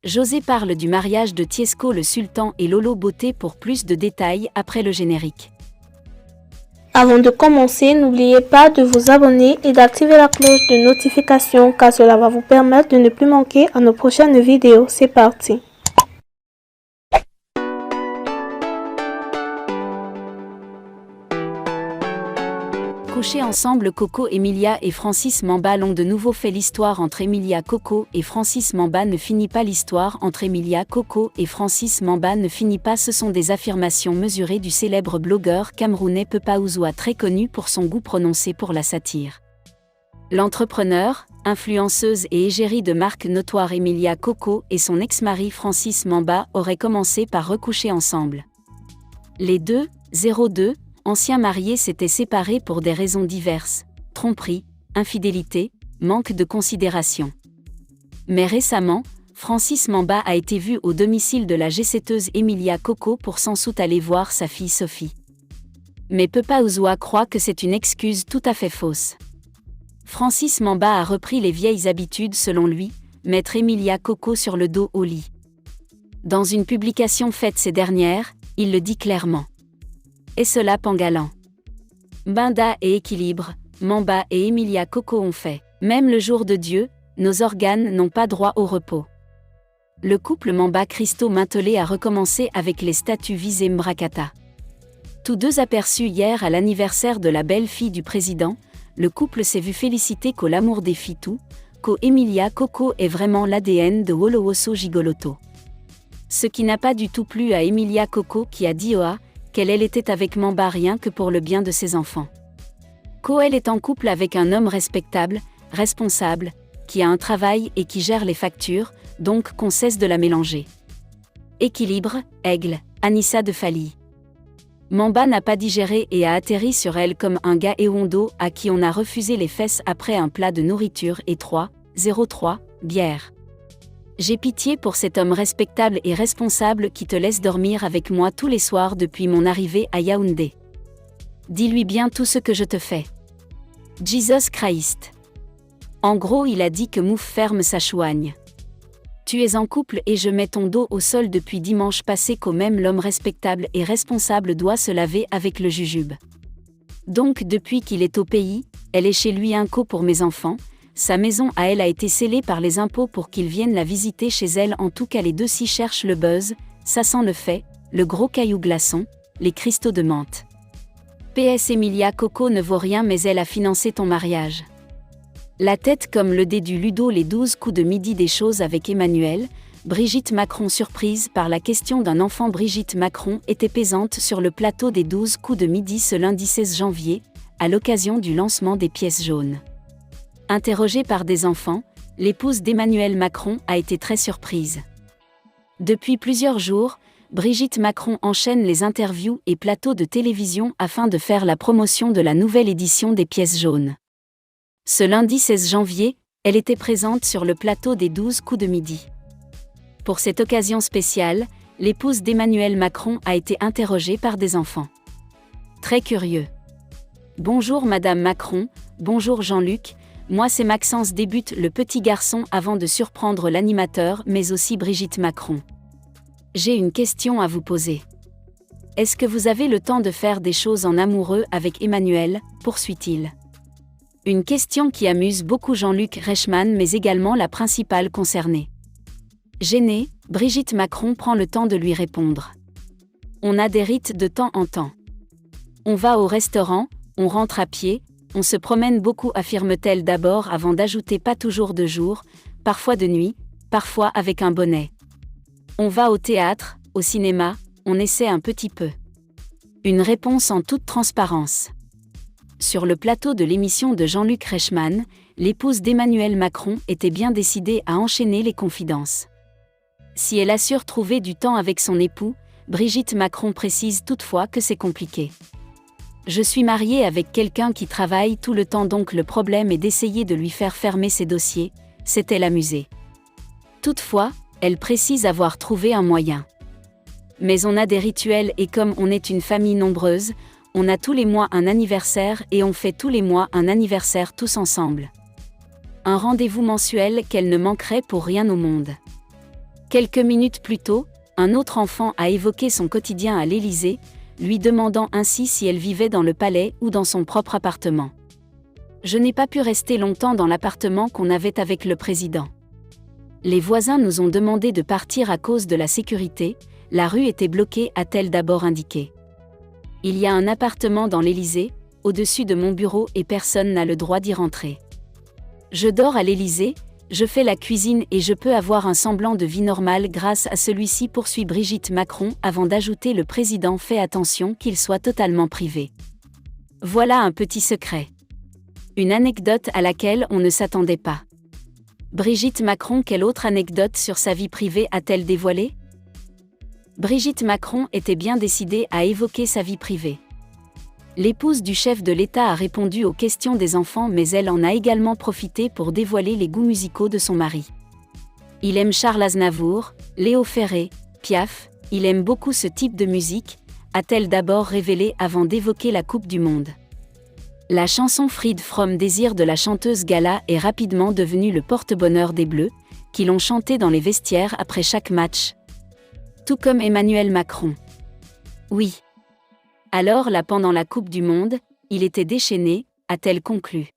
José parle du mariage de Tiesco le Sultan et Lolo Beauté pour plus de détails après le générique. Avant de commencer, n'oubliez pas de vous abonner et d'activer la cloche de notification car cela va vous permettre de ne plus manquer à nos prochaines vidéos. C'est parti! Couchés ensemble, Coco Emilia et Francis Mamba l'ont de nouveau fait. L'histoire entre Emilia Coco et Francis Mamba ne finit pas. L'histoire entre Emilia Coco et Francis Mamba ne finit pas. Ce sont des affirmations mesurées du célèbre blogueur camerounais Papa Ouzoua, très connu pour son goût prononcé pour la satire. L'entrepreneur, influenceuse et égérie de marque notoire Emilia Coco et son ex-mari Francis Mamba auraient commencé par recoucher ensemble. Les deux, 02, anciens mariés s'étaient séparés pour des raisons diverses, tromperie, infidélité, manque de considération. Mais récemment, Francis Mamba a été vu au domicile de la jet-setteuse Emilia Coco pour sans doute aller voir sa fille Sophie. Mais Papa Ouzoua croit que c'est une excuse tout à fait fausse. Francis Mamba a repris les vieilles habitudes selon lui, mettre Emilia Coco sur le dos au lit. Dans une publication faite ces dernières, il le dit clairement. Et cela pangalant. Binda et équilibre, Mamba et Emilia Coco ont fait. Même le jour de Dieu, nos organes n'ont pas droit au repos. Le couple Mamba-Christo Mintelé a recommencé avec les statuts visés Mbrakata. Tous deux aperçus hier à l'anniversaire de la belle-fille du président, le couple s'est vu féliciter qu'au l'amour des Fitou, qu'au Emilia Coco est vraiment l'ADN de Wolowoso Gigoloto. Ce qui n'a pas du tout plu à Emilia Coco qui a dit qu'elle était avec Mamba rien que pour le bien de ses enfants. Elle est en couple avec un homme respectable, responsable, qui a un travail et qui gère les factures, donc qu'on cesse de la mélanger. Équilibre, aigle, Anissa de Fali. Mamba n'a pas digéré et a atterri sur elle comme un gars éhondo à qui on a refusé les fesses après un plat de nourriture et 03, bière. J'ai pitié pour cet homme respectable et responsable qui te laisse dormir avec moi tous les soirs depuis mon arrivée à Yaoundé. Dis-lui bien tout ce que je te fais. Jesus Christ. En gros, il a dit que Mouf ferme sa chouagne. Tu es en couple et je mets ton dos au sol depuis dimanche passé qu'au même l'homme respectable et responsable doit se laver avec le jujube. Donc depuis qu'il est au pays, elle est chez lui pour mes enfants. Sa maison à elle a été scellée par les impôts pour qu'ils viennent la visiter chez elle. En tout cas les deux s'y cherchent le buzz, ça sent le fait, le gros caillou glaçon, les cristaux de menthe. PS Emilia Coco ne vaut rien mais elle a financé ton mariage. La tête comme le dé du Ludo, les 12 coups de midi des choses avec Emmanuel. Brigitte Macron surprise par la question d'un enfant. Brigitte Macron était pesante sur le plateau des 12 coups de midi ce lundi 16 janvier, à l'occasion du lancement des pièces jaunes. Interrogée par des enfants, l'épouse d'Emmanuel Macron a été très surprise. Depuis plusieurs jours, Brigitte Macron enchaîne les interviews et plateaux de télévision afin de faire la promotion de la nouvelle édition des pièces jaunes. Ce lundi 16 janvier, elle était présente sur le plateau des 12 coups de midi. Pour cette occasion spéciale, l'épouse d'Emmanuel Macron a été interrogée par des enfants. Très curieux. Bonjour Madame Macron, bonjour Jean-Luc. Moi c'est Maxence, débute le petit garçon avant de surprendre l'animateur mais aussi Brigitte Macron. J'ai une question à vous poser. Est-ce que vous avez le temps de faire des choses en amoureux avec Emmanuel, poursuit-il. Une question qui amuse beaucoup Jean-Luc Reichmann mais également la principale concernée. Gênée, Brigitte Macron prend le temps de lui répondre. On a des rites de temps en temps. On va au restaurant, on rentre à pied, on se promène beaucoup, affirme-t-elle d'abord avant d'ajouter pas toujours de jour, parfois de nuit, parfois avec un bonnet. On va au théâtre, au cinéma, on essaie un petit peu. Une réponse en toute transparence. Sur le plateau de l'émission de Jean-Luc Reichmann, l'épouse d'Emmanuel Macron était bien décidée à enchaîner les confidences. Si elle assure trouver du temps avec son époux, Brigitte Macron précise toutefois que c'est compliqué. Je suis mariée avec quelqu'un qui travaille tout le temps donc le problème est d'essayer de lui faire fermer ses dossiers, s'est-elle amusée. Toutefois, elle précise avoir trouvé un moyen. Mais on a des rituels et comme on est une famille nombreuse, on a tous les mois un anniversaire et on fait tous les mois un anniversaire tous ensemble. Un rendez-vous mensuel qu'elle ne manquerait pour rien au monde. Quelques minutes plus tôt, un autre enfant a évoqué son quotidien à l'Élysée, lui demandant ainsi si elle vivait dans le palais ou dans son propre appartement. « Je n'ai pas pu rester longtemps dans l'appartement qu'on avait avec le président. Les voisins nous ont demandé de partir à cause de la sécurité, la rue était bloquée, a-t-elle d'abord indiqué. Il y a un appartement dans l'Élysée, au-dessus de mon bureau et personne n'a le droit d'y rentrer. Je dors à l'Élysée, je fais la cuisine et je peux avoir un semblant de vie normale grâce à celui-ci, poursuit Brigitte Macron avant d'ajouter le président fait attention qu'il soit totalement privé. Voilà un petit secret. Une anecdote à laquelle on ne s'attendait pas. Brigitte Macron, quelle autre anecdote sur sa vie privée a-t-elle dévoilé ? Brigitte Macron était bien décidée à évoquer sa vie privée. L'épouse du chef de l'État a répondu aux questions des enfants, mais elle en a également profité pour dévoiler les goûts musicaux de son mari. Il aime Charles Aznavour, Léo Ferré, Piaf, il aime beaucoup ce type de musique, a-t-elle d'abord révélé avant d'évoquer la Coupe du Monde. La chanson Fried from Désir de la chanteuse Gala est rapidement devenue le porte-bonheur des Bleus, qui l'ont chantée dans les vestiaires après chaque match. Tout comme Emmanuel Macron. Oui. Alors là, pendant la Coupe du Monde, il était déchaîné, a-t-elle conclu.